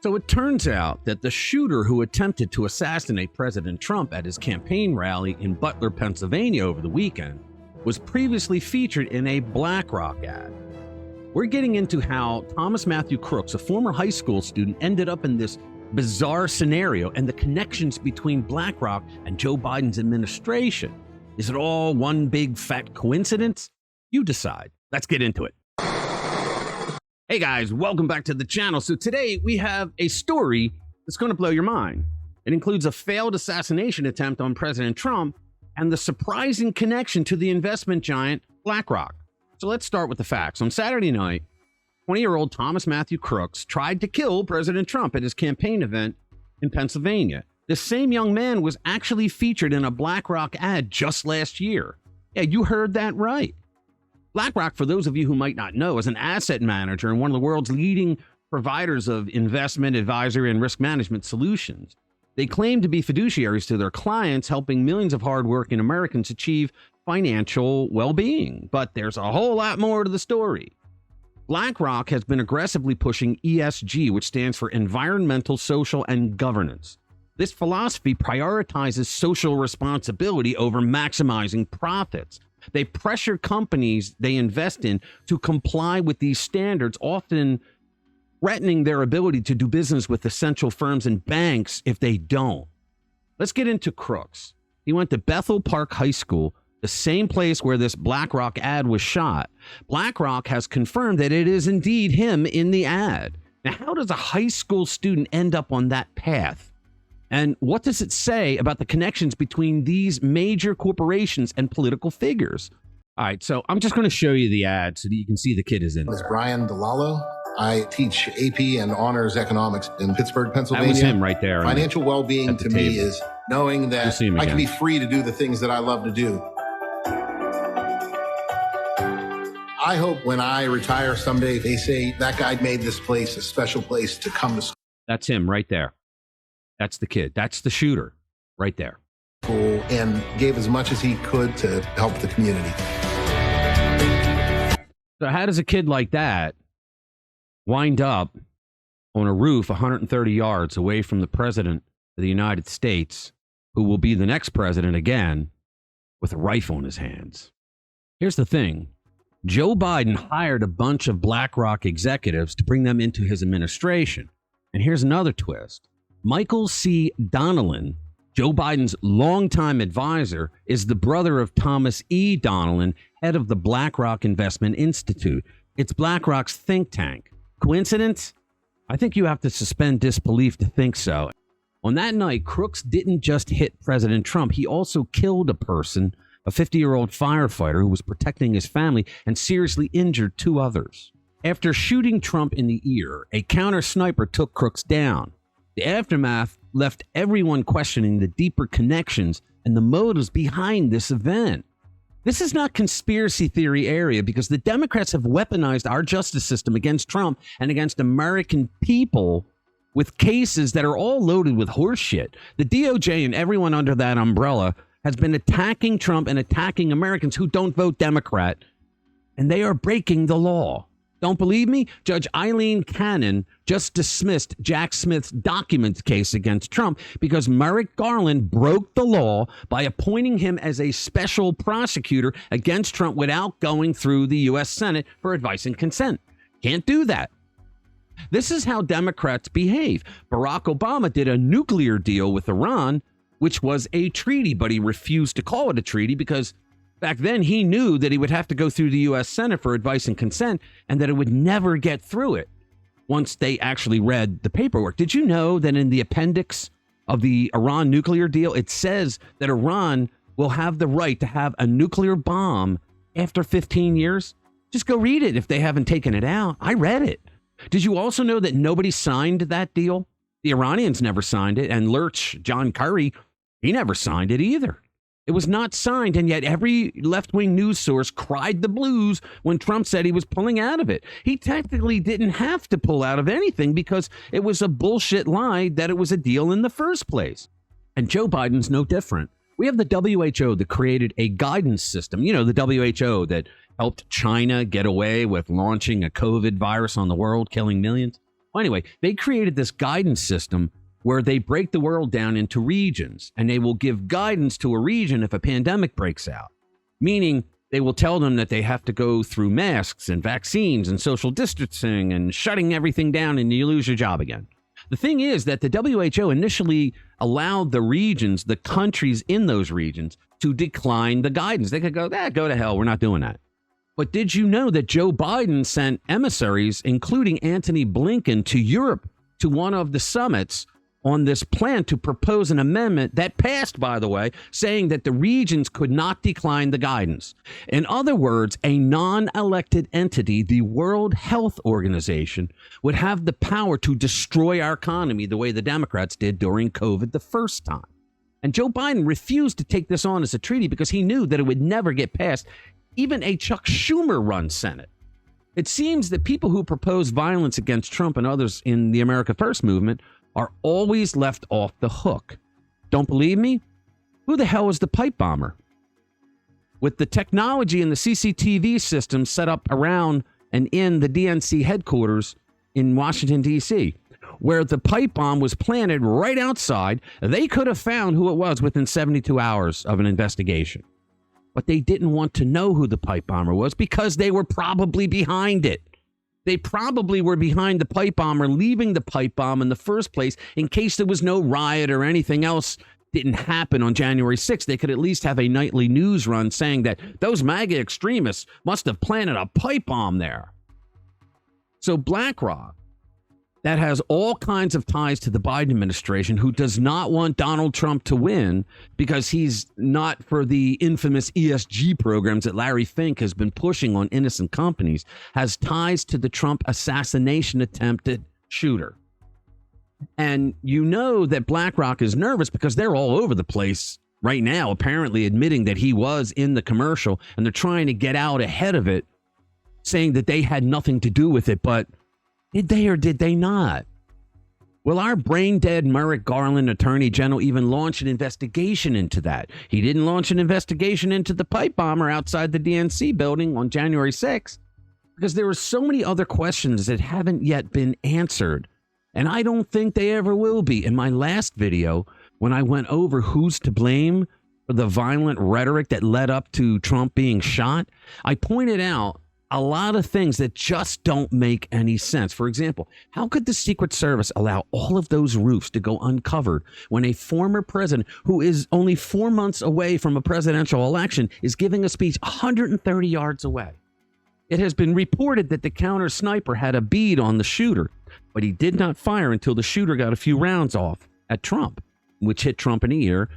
So it turns out that the shooter who attempted to assassinate President Trump at his campaign rally in Butler, Pennsylvania over the weekend was previously featured in a BlackRock ad. We're getting into how Thomas Matthew Crooks, a former high school student, ended up in this bizarre scenario and the connections between BlackRock and Joe Biden's administration. Is it all one big fat coincidence? You decide. Let's get into it. Hey guys, welcome back to the channel. So today we have a story that's going to blow your mind. It includes a failed assassination attempt on President Trump and the surprising connection to the investment giant BlackRock. So let's start with the facts. On Saturday night, 20-year-old Thomas Matthew Crooks tried to kill President Trump at his campaign event in Pennsylvania. This same young man was actually featured in a BlackRock ad just last year. Yeah, you heard that right. BlackRock, for those of you who might not know, is an asset manager and one of the world's leading providers of investment, advisory, and risk management solutions. They claim to be fiduciaries to their clients, helping millions of hardworking Americans achieve financial well-being. But there's a whole lot more to the story. BlackRock has been aggressively pushing ESG, which stands for Environmental, Social, and Governance. This philosophy prioritizes social responsibility over maximizing profits. They pressure companies they invest in to comply with these standards, often threatening their ability to do business with essential firms and banks if they don't. Let's get into Crooks. He went to Bethel Park High School, the same place where this BlackRock ad was shot. BlackRock has confirmed that it is indeed him in the ad. Now, how does a high school student end up on that path? And what does it say about the connections between these major corporations and political figures? All right, so I'm just going to show you the ad so that you can see the kid is in. My name is Brian DeLallo. I teach AP and honors economics in Pittsburgh, Pennsylvania. That was him right there. Financial well-being to me is knowing that I can be free to do the things that I love to do. I hope when I retire someday, they say that guy made this place a special place to come to school. That's him right there. That's the kid. That's the shooter right there. And gave as much as he could to help the community. So how does a kid like that wind up on a roof 130 yards away from the president of the United States, who will be the next president again, with a rifle in his hands? Here's the thing. Joe Biden hired a bunch of BlackRock executives to bring them into his administration. And here's another twist. Michael C. Donnellan, Joe Biden's longtime advisor, is the brother of Thomas E. Donnellan, head of the BlackRock Investment Institute. It's BlackRock's think tank. Coincidence? I think you have to suspend disbelief to think so. On that night, Crooks didn't just hit President Trump. He also killed a person, a 50-year-old firefighter who was protecting his family, and seriously injured two others. After shooting Trump in the ear, a counter sniper took Crooks down. The aftermath left everyone questioning the deeper connections and the motives behind this event. This is not conspiracy theory area because the Democrats have weaponized our justice system against Trump and against American people with cases that are all loaded with horseshit. The DOJ and everyone under that umbrella has been attacking Trump and attacking Americans who don't vote Democrat, and they are breaking the law. Don't believe me? Judge Eileen Cannon just dismissed Jack Smith's documents case against Trump because Merrick Garland broke the law by appointing him as a special prosecutor against Trump without going through the U.S. Senate for advice and consent. Can't do that. This is how Democrats behave. Barack Obama did a nuclear deal with Iran, which was a treaty, but he refused to call it a treaty because back then, he knew that he would have to go through the U.S. Senate for advice and consent and that it would never get through it once they actually read the paperwork. Did you know that in the appendix of the Iran nuclear deal, it says that Iran will have the right to have a nuclear bomb after 15 years? Just go read it if they haven't taken it out. I read it. Did you also know that nobody signed that deal? The Iranians never signed it, and Lurch, John Kerry, he never signed it either. It was not signed, and yet every left-wing news source cried the blues when Trump said he was pulling out of it. He technically didn't have to pull out of anything because it was a bullshit lie that it was a deal in the first place. And Joe Biden's no different. We have the WHO that created a guidance system. You know, the WHO that helped China get away with launching a COVID virus on the world, killing millions. Well, anyway, they created this guidance system where they break the world down into regions, and they will give guidance to a region if a pandemic breaks out, meaning they will tell them that they have to go through masks and vaccines and social distancing and shutting everything down, and you lose your job again. The thing is that the WHO initially allowed the regions, the countries in those regions, to decline the guidance. They could go to hell, we're not doing that. But did you know that Joe Biden sent emissaries, including Antony Blinken, to Europe to one of the summits on this plan to propose an amendment that passed, by the way, saying that the regions could not decline the guidance. In other words, a non-elected entity, the World Health Organization, would have the power to destroy our economy the way the Democrats did during COVID the first time. And Joe Biden refused to take this on as a treaty because he knew that it would never get passed, even a Chuck Schumer-run Senate. It seems that people who propose violence against Trump and others in the America First movement are always left off the hook. Don't believe me? Who the hell is the pipe bomber? With the technology and the CCTV system set up around and in the DNC headquarters in Washington, D.C., where the pipe bomb was planted right outside, they could have found who it was within 72 hours of an investigation. But they didn't want to know who the pipe bomber was because they were probably behind it. They probably were behind the pipe bomber leaving the pipe bomb in the first place in case there was no riot or anything else didn't happen on January 6th. They could at least have a nightly news run saying that those MAGA extremists must have planted a pipe bomb there. So BlackRock, that has all kinds of ties to the Biden administration, who does not want Donald Trump to win because he's not for the infamous ESG programs that Larry Fink has been pushing on innocent companies, has ties to the Trump assassination attempt shooter. And you know that BlackRock is nervous because they're all over the place right now, apparently admitting that he was in the commercial, and they're trying to get out ahead of it, saying that they had nothing to do with it. But did they or did they not? Will our brain-dead Merrick Garland attorney general even launch an investigation into that? He didn't launch an investigation into the pipe bomber outside the DNC building on January 6th because there are so many other questions that haven't yet been answered. And I don't think they ever will be. In my last video, when I went over who's to blame for the violent rhetoric that led up to Trump being shot, I pointed out a lot of things that just don't make any sense. For example, how could the Secret Service allow all of those roofs to go uncovered when a former president who is only 4 months away from a presidential election is giving a speech 130 yards away? It has been reported that the counter sniper had a bead on the shooter, but he did not fire until the shooter got a few rounds off at Trump, which hit Trump in the ear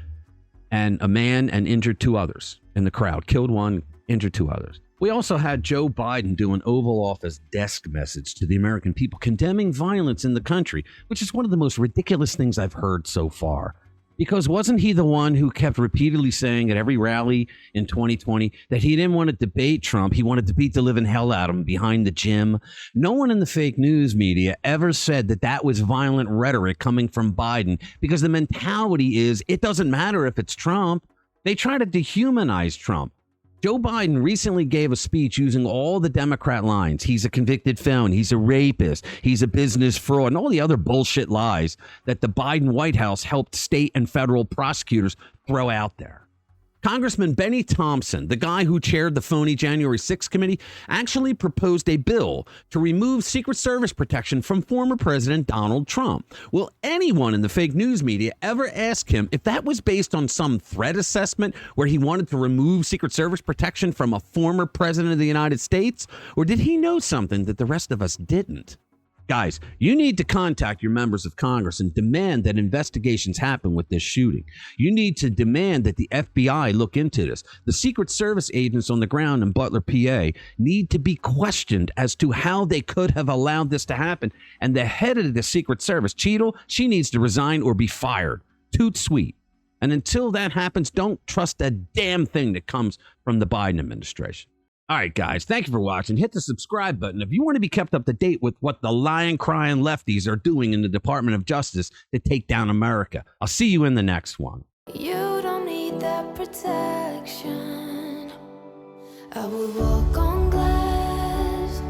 and a man and injured 2 others in the crowd, killed 1, injured 2 others. We also had Joe Biden do an Oval Office desk message to the American people condemning violence in the country, which is one of the most ridiculous things I've heard so far. Because wasn't he the one who kept repeatedly saying at every rally in 2020 that he didn't want to debate Trump? He wanted to beat the living hell out of him behind the gym. No one in the fake news media ever said that that was violent rhetoric coming from Biden, because the mentality is it doesn't matter if it's Trump. They try to dehumanize Trump. Joe Biden recently gave a speech using all the Democrat lines. He's a convicted felon. He's a rapist. He's a business fraud, and all the other bullshit lies that the Biden White House helped state and federal prosecutors throw out there. Congressman Benny Thompson, the guy who chaired the phony January 6th committee, actually proposed a bill to remove Secret Service protection from former President Donald Trump. Will anyone in the fake news media ever ask him if that was based on some threat assessment where he wanted to remove Secret Service protection from a former president of the United States? Or did he know something that the rest of us didn't? Guys, you need to contact your members of Congress and demand that investigations happen with this shooting. You need to demand that the FBI look into this. The Secret Service agents on the ground in Butler, PA, need to be questioned as to how they could have allowed this to happen. And the head of the Secret Service, Cheadle, she needs to resign or be fired. Toot sweet. And until that happens, don't trust a damn thing that comes from the Biden administration. All right, guys, thank you for watching. Hit the subscribe button if you want to be kept up to date with what the lion-crying lefties are doing in the Department of Justice to take down America. I'll see you in the next one. You don't need that protection. I will walk on glass.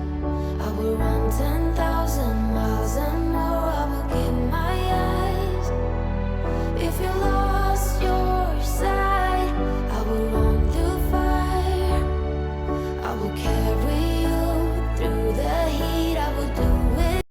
I will run down